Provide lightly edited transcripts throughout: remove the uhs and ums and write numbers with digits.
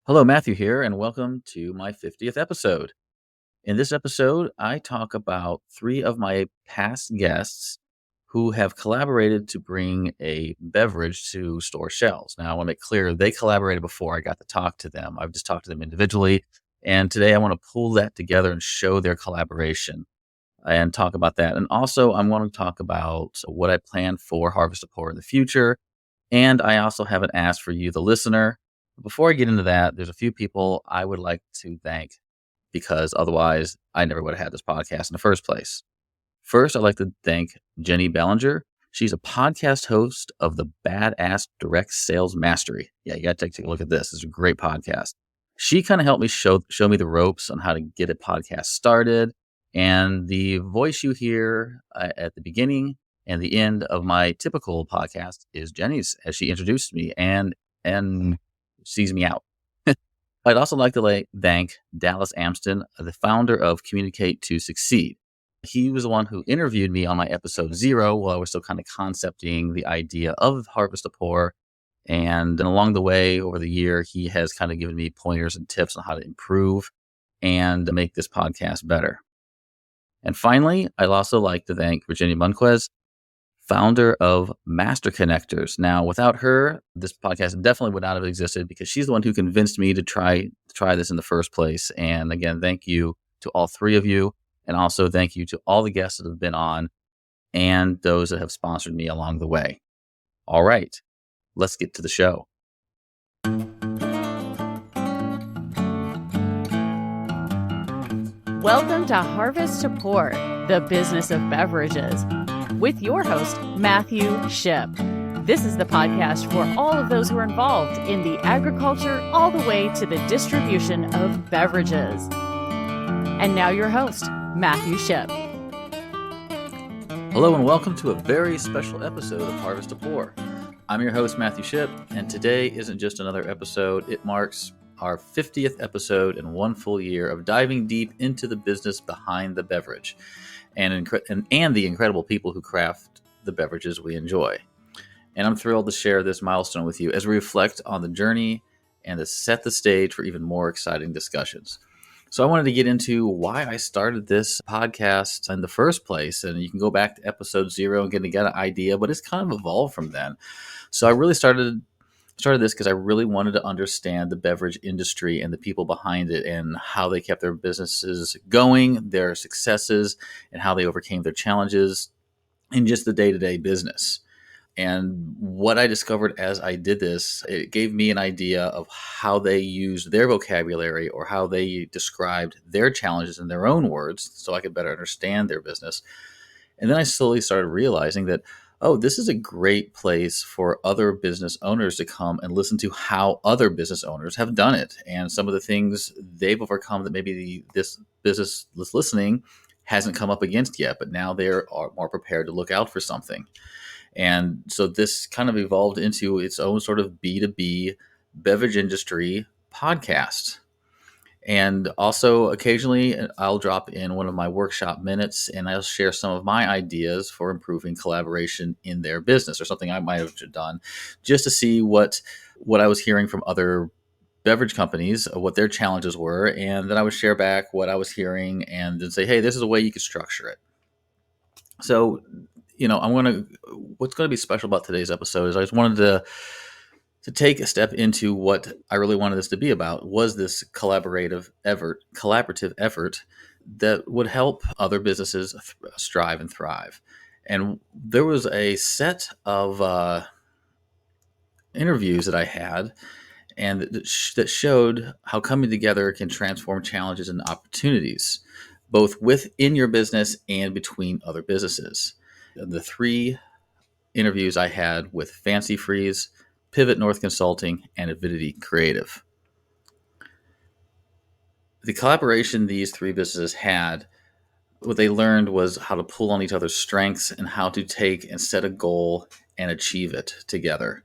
Hello, Matthew here, and welcome to my 50th episode. In this episode, I talk about three of my past guests who have collaborated to bring a beverage to store shelves. Now, I want to make clear they collaborated before I got to talk to them. I've just talked to them individually, and today I want to pull that together and show their collaboration and talk about that. And also, I want to talk about what I plan for Harvest of Pour in the future. And I also have an ask for you, the listener. Before I get into that, there's a few people I would like to thank because otherwise I never would have had this podcast in the first place. First, I'd like to thank Jenny Bellinger. She's a podcast host of the Badass Direct Sales Mastery. Yeah, you got to take a look at this. It's a great podcast. She kind of helped me show me the ropes on how to get a podcast started. And the voice you hear at the beginning and the end of my typical podcast is Jenny's, as she introduced me and sees me out. I'd also like to thank Dallas Amston, the founder of Communicate to Succeed. He was the one who interviewed me on my episode 0 while I was still kind of concepting the idea of Harvest of Pour. And along the way, over the year, he has kind of given me pointers and tips on how to improve and make this podcast better. And finally, I'd also like to thank Virginia Munquez, founder of Master Connectors. Now, without her, this podcast definitely would not have existed because she's the one who convinced me to try this in the first place. And again, thank you to all three of you. And also thank you to all the guests that have been on and those that have sponsored me along the way. All right, let's get to the show. Welcome to Harvest to Pour, the business of beverages, with your host, Matthew Shipp. This is the podcast for all of those who are involved in the agriculture all the way to the distribution of beverages. And now your host, Matthew Shipp. Hello and welcome to a very special episode of Harvest to Pour. I'm your host, Matthew Shipp, and today isn't just another episode. It marks our 50th episode and 1 full year of diving deep into the business behind the beverage and the incredible people who craft the beverages we enjoy. And I'm thrilled to share this milestone with you as we reflect on the journey and to set the stage for even more exciting discussions. So I wanted to get into why I started this podcast in the first place. And you can go back to episode 0 and get an idea, but it's kind of evolved from then. So I really started this because I really wanted to understand the beverage industry and the people behind it and how they kept their businesses going, their successes, and how they overcame their challenges in just the day-to-day business. And what I discovered as I did this, it gave me an idea of how they used their vocabulary or how they described their challenges in their own words so I could better understand their business. And then I slowly started realizing that, this is a great place for other business owners to come and listen to how other business owners have done it and some of the things they've overcome that maybe this business that's listening hasn't come up against yet, but now they're more prepared to look out for something. And so this kind of evolved into its own sort of B2B beverage industry podcast. And also occasionally I'll drop in one of my workshop minutes and I'll share some of my ideas for improving collaboration in their business or something I might have done just to see what I was hearing from other beverage companies, what their challenges were. And then I would share back what I was hearing and then say, hey, this is a way you could structure it. So, what's going to be special about today's episode is I just wanted to take a step into what I really wanted this to be about was this collaborative effort that would help other businesses strive and thrive. And there was a set of interviews that I had and that showed how coming together can transform challenges and opportunities, both within your business and between other businesses. The 3 interviews I had with Fanci Freez, Pivot North Consulting, and Avidity Creative. The collaboration these 3 businesses had, what they learned was how to pull on each other's strengths and how to take and set a goal and achieve it together.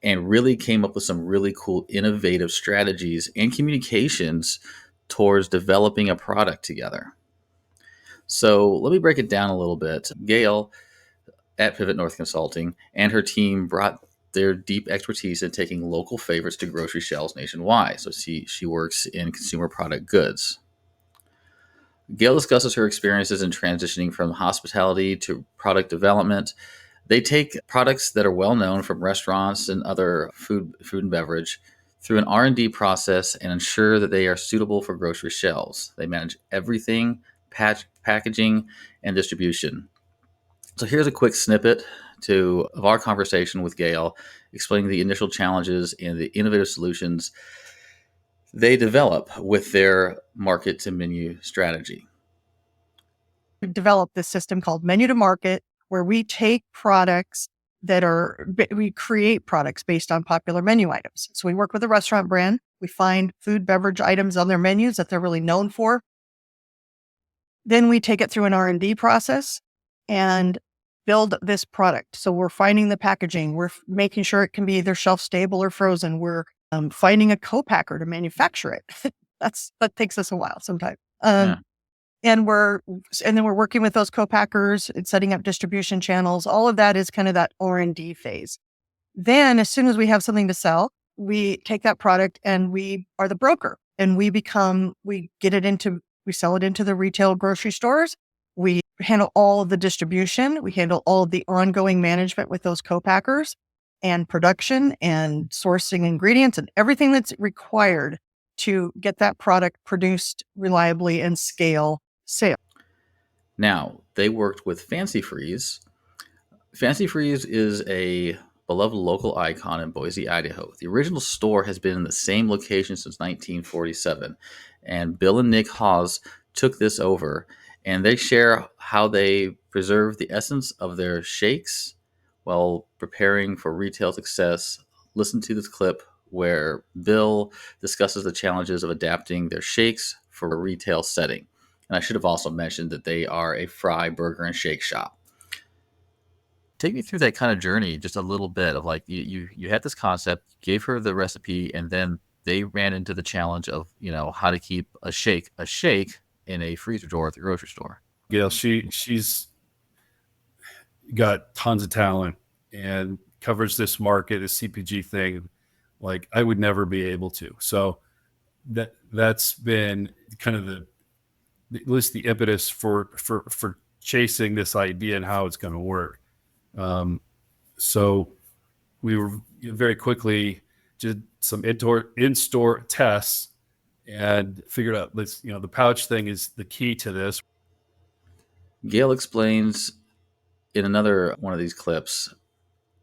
And really came up with some really cool, innovative strategies and communications towards developing a product together. So let me break it down a little bit. Gail at Pivot North Consulting and her team brought their deep expertise in taking local favorites to grocery shelves nationwide. So she works in consumer product goods. Gail discusses her experiences in transitioning from hospitality to product development. They take products that are well known from restaurants and other food and beverage through an R&D process and ensure that they are suitable for grocery shelves. They manage everything, packaging, and distribution. So here's a quick snippet of our conversation with Gail, explaining the initial challenges and the innovative solutions they develop with their market to menu strategy. We developed this system called Menu to Market, where we take products we create products based on popular menu items. So we work with a restaurant brand. We find food, beverage items on their menus that they're really known for. Then we take it through an R&D process and build this product. So we're finding the packaging. We're making sure it can be either shelf stable or frozen. We're finding a co-packer to manufacture it. That takes us a while sometimes. And then we're working with those co-packers and setting up distribution channels. All of that is kind of that R&D phase. Then as soon as we have something to sell, we take that product and we are the broker, and we sell it into the retail grocery stores. We handle all of the distribution. We handle all of the ongoing management with those co-packers and production and sourcing ingredients and everything that's required to get that product produced reliably and scale sale. Now, they worked with Fanci Freez. Fanci Freez is a beloved local icon in Boise, Idaho. The original store has been in the same location since 1947, and Bill and Nick Hawes took this over, and they share how they preserve the essence of their shakes while preparing for retail success. Listen to this clip where Bill discusses the challenges of adapting their shakes for a retail setting. And I should have also mentioned that they are a fry, burger, and shake shop. Take me through that kind of journey, just a little bit of like you had this concept, gave her the recipe, and then they ran into the challenge of how to keep a shake in a freezer drawer at the grocery store. Gail, she's got tons of talent and covers this market, a CPG thing, like I would never be able to. So that's been kind of at least the impetus for chasing this idea and how it's going to work. So we were very quickly did some in-store tests and figured out the pouch thing is the key to this. Gail explains in another one of these clips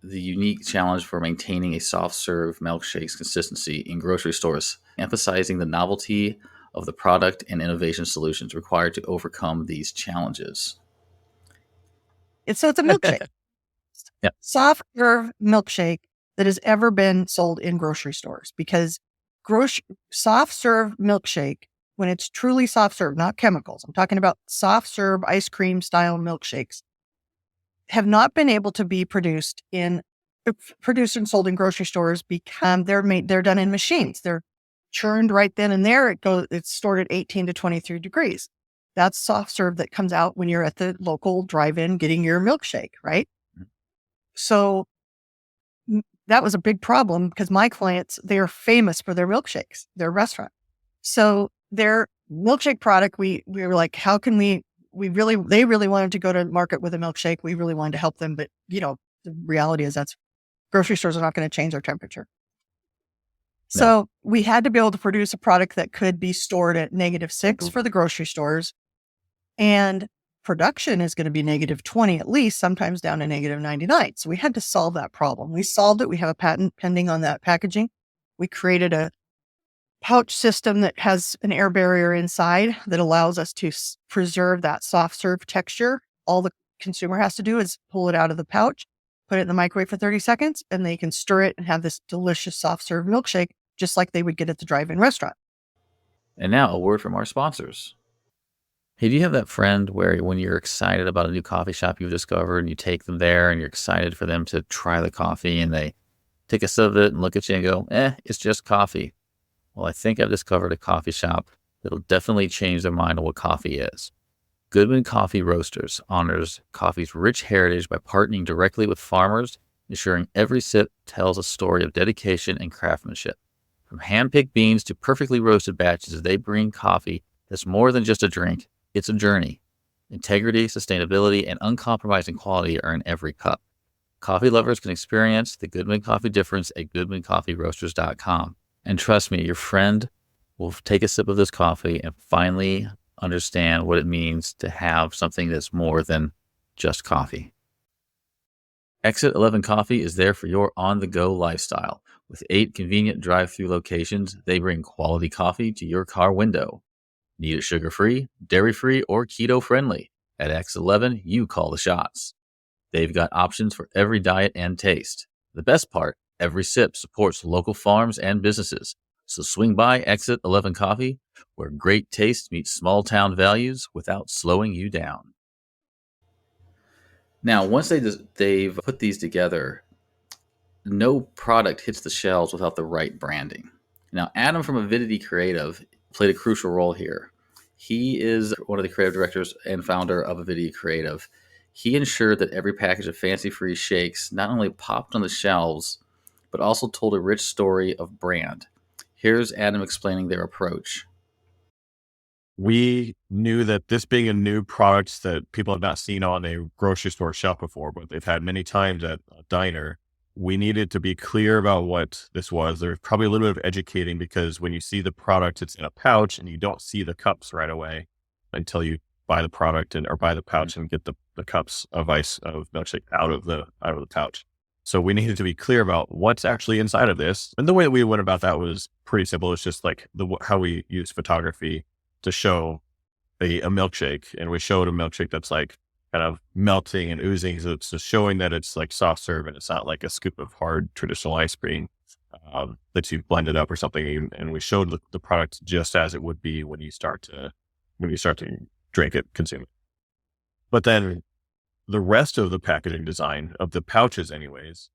the unique challenge for maintaining a soft serve milkshake's consistency in grocery stores, emphasizing the novelty of the product and innovation solutions required to overcome these challenges. It's a milkshake. Yeah. Soft serve milkshake that has ever been sold in grocery stores, because soft serve milkshake, when it's truly soft serve, not chemicals, I'm talking about soft serve ice cream style milkshakes, have not been able to be produced and sold in grocery stores because they're done in machines. They're churned right then and there. It's stored at 18 to 23 degrees. That's soft serve that comes out when you're at the local drive-in getting your milkshake, right? Mm-hmm. So that was a big problem because my clients, they are famous for their milkshakes, their restaurant. So their milkshake product, we were like, how can they really wanted to go to market with a milkshake. We really wanted to help them. But, the reality is grocery stores are not going to change their temperature. No. So we had to be able to produce a product that could be stored at -6 for the grocery stores. And production is going to be -20 at least, sometimes down to -99. So we had to solve that problem. We solved it. We have a patent pending on that packaging. We created a pouch system that has an air barrier inside that allows us to preserve that soft serve texture. All the consumer has to do is pull it out of the pouch, put it in the microwave for 30 seconds, and they can stir it and have this delicious soft serve milkshake, just like they would get at the drive-in restaurant. And now a word from our sponsors. Hey, do you have that friend where when you're excited about a new coffee shop you've discovered and you take them there and you're excited for them to try the coffee and they take a sip of it and look at you and go, it's just coffee. Well, I think I've discovered a coffee shop that'll definitely change their mind on what coffee is. Goodman Coffee Roasters honors coffee's rich heritage by partnering directly with farmers ensuring every sip tells a story of dedication and craftsmanship. From hand-picked beans to perfectly roasted batches, they bring coffee that's more than just a drink. It's a journey. Integrity, sustainability, and uncompromising quality are in every cup. Coffee lovers can experience the Goodman Coffee difference at goodmancoffeeroasters.com. And trust me, your friend will take a sip of this coffee and finally understand what it means to have something that's more than just coffee. Exit 11 Coffee is there for your on-the-go lifestyle. With 8 convenient drive-through locations, they bring quality coffee to your car window. Need it sugar-free, dairy-free, or keto-friendly? At X11, you call the shots. They've got options for every diet and taste. The best part, every sip supports local farms and businesses. So swing by Exit 11 Coffee, where great taste meets small-town values without slowing you down. Now, once they've put these together, no product hits the shelves without the right branding. Now, Adam from Avidity Creative played a crucial role here. He is one of the creative directors and founder of Avidity Creative. He ensured that every package of Fanci Freez shakes not only popped on the shelves, but also told a rich story of brand. Here's Adam explaining their approach. We knew that this being a new product that people have not seen on a grocery store shelf before, but they've had many times at a diner, we needed to be clear about what this was. There's probably a little bit of educating because when you see the product, it's in a pouch and you don't see the cups right away until you buy the product or buy the pouch and get the cups of ice of milkshake out of the pouch. So we needed to be clear about what's actually inside of this. And the way that we went about that was pretty simple. It's just like how we use photography to show a milkshake, and we showed a milkshake that's like kind of melting and oozing. So it's just showing that it's like soft serve and it's not like a scoop of hard traditional ice cream that you've blended up or something. And we showed the product just as it would be when you start to drink it, consume it. But then the rest of the packaging design of the pouches anyways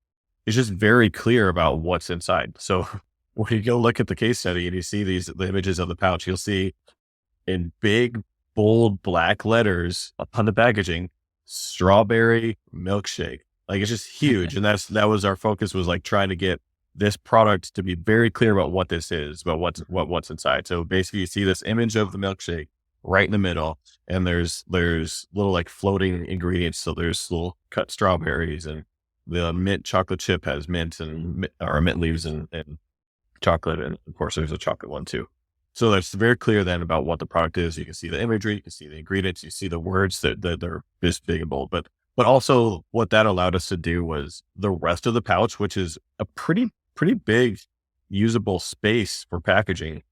is just very clear about what's inside. So when you go look at the case study and you see the images of the pouch, you'll see in big, bold black letters on the packaging, strawberry milkshake. Like it's just huge. And that was our focus, was like trying to get this product to be very clear about what this is, about what's inside. So basically you see this image of the milkshake right in the middle, and there's little like floating ingredients. So there's little cut strawberries, and the mint chocolate chip has mint leaves and chocolate. And of course there's a chocolate one too. So that's very clear then about what the product is. You can see the imagery, you can see the ingredients, you see the words that they're this big and bold. But also what that allowed us to do was the rest of the pouch, which is a pretty big usable space for packaging,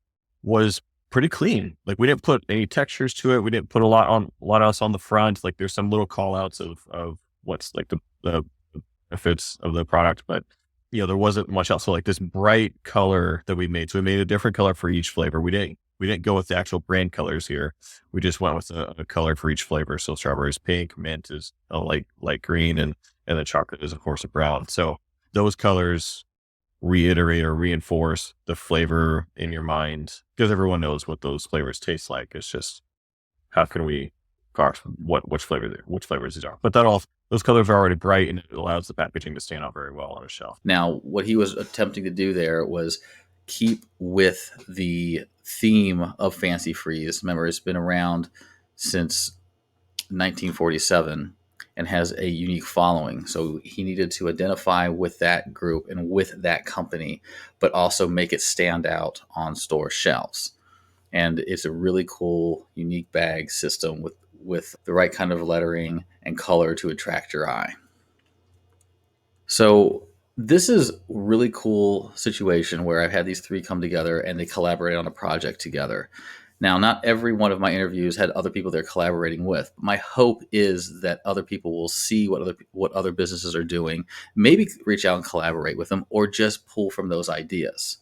was pretty clean. Like we didn't put any textures to it. We didn't put a lot else on the front. Like there's some little call outs of what's like the benefits of the product, but there wasn't much else. So like this bright color that we made. So we made a different color for each flavor. We didn't go with the actual brand colors here. We just went with a color for each flavor. So strawberry is pink, mint is a light green, and the chocolate is of course a brown. So those colors reiterate or reinforce the flavor in your mind, because everyone knows what those flavors taste like. It's just, how can we grasp which flavors these are? But those colors are already bright, and it allows the packaging to stand out very well on a shelf. Now, what he was attempting to do there was keep with the theme of Fanci Freez. Remember, it's been around since 1947 and has a unique following. So he needed to identify with that group and with that company, but also make it stand out on store shelves. And it's a really cool, unique bag system with the right kind of lettering and color to attract your eye. So this is a really cool situation where I've had these three come together and they collaborate on a project together. Now, not every one of my interviews had other people they're collaborating with. My hope is that other people will see what other businesses are doing, maybe reach out and collaborate with them, or just pull from those ideas.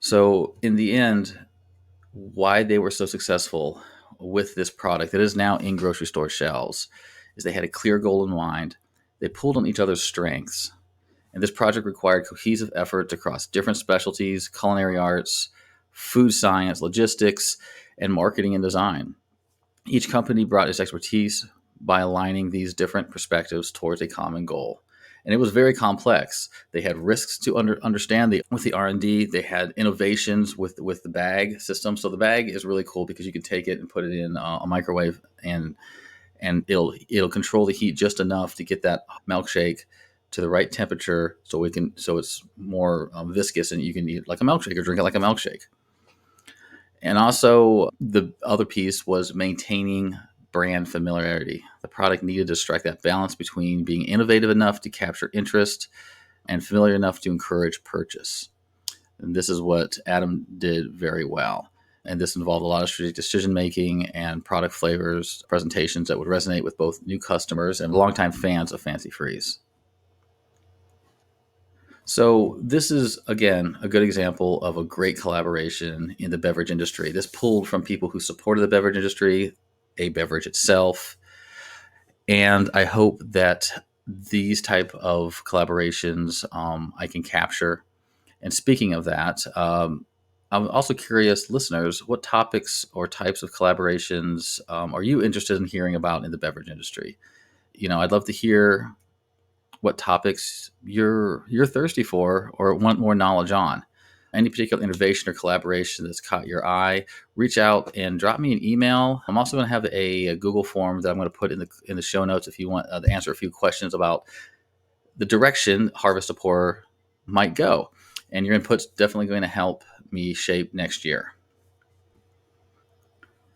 So in the end, why they were so successful with this product that is now in grocery store shelves is they had a clear goal in mind. They pulled on each other's strengths. And this project required cohesive efforts across different specialties, culinary arts, food science, logistics, and marketing and design. Each company brought its expertise by aligning these different perspectives towards a common goal. And it was very complex. They had risks to understand. With the R&D, they had innovations with the bag system. So the bag is really cool because you can take it and put it in a microwave, and it'll control the heat just enough to get that milkshake to the right temperature, so it's more viscous, and you can eat like a milkshake or drink it like a milkshake. And also, the other piece was maintaining brand familiarity. The product needed to strike that balance between being innovative enough to capture interest and familiar enough to encourage purchase. And this is what Adam did very well. And this involved a lot of strategic decision making and product flavors, presentations that would resonate with both new customers and longtime fans of Fanci Freez. So this is, again, a good example of a great collaboration in the beverage industry. This pulled from people who supported the beverage industry, a beverage itself. And I hope that these type of collaborations I can capture. And speaking of that, I'm also curious, listeners, what topics or types of collaborations are you interested in hearing about in the beverage industry? I'd love to hear what topics you're thirsty for or want more knowledge on. Any particular innovation or collaboration that's caught your eye, reach out and drop me an email. I'm also going to have a Google form that I'm going to put in the show notes if you want to answer a few questions about the direction Harvest to Pour might go. And your input's definitely going to help me shape next year.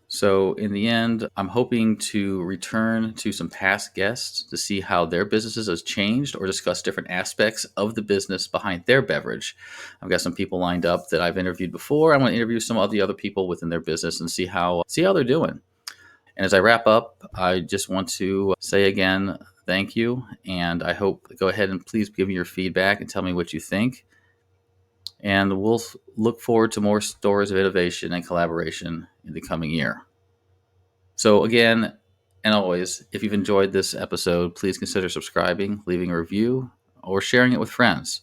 So in the end, I'm hoping to return to some past guests to see how their businesses has changed or discuss different aspects of the business behind their beverage. I've got some people lined up that I've interviewed before. I'm going to interview some of the other people within their business and see how they're doing. And as I wrap up, I just want to say again, thank you. And I hope, go ahead and please give me your feedback and tell me what you think. And we'll look forward to more stories of innovation and collaboration in the coming year. So again, and always, if you've enjoyed this episode, please consider subscribing, leaving a review, or sharing it with friends.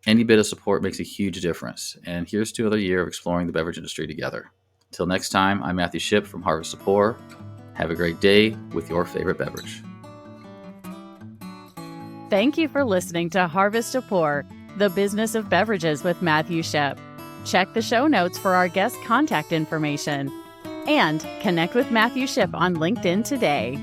Any bit of support makes a huge difference. And here's to another year of exploring the beverage industry together. Till next time, I'm Matthew Shipp from Harvest to Pour. Have a great day with your favorite beverage. Thank you for listening to Harvest to Pour, the business of beverages with Matthew Shipp. Check the show notes for our guest contact information. And connect with Matthew Shipp on LinkedIn today.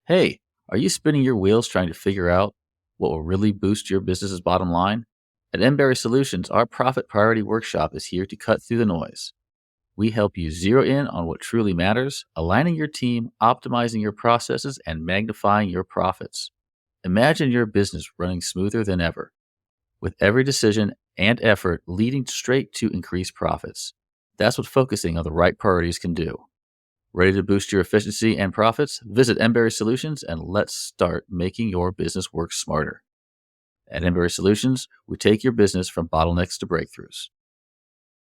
Hey, are you spinning your wheels trying to figure out what will really boost your business's bottom line? At Emberry Solutions, our Profit Priority Workshop is here to cut through the noise. We help you zero in on what truly matters, aligning your team, optimizing your processes, and magnifying your profits. Imagine your business running smoother than ever, with every decision and effort leading straight to increased profits. That's what focusing on the right priorities can do. Ready to boost your efficiency and profits? Visit Emberry Solutions and let's start making your business work smarter. At Emberry Solutions, we take your business from bottlenecks to breakthroughs.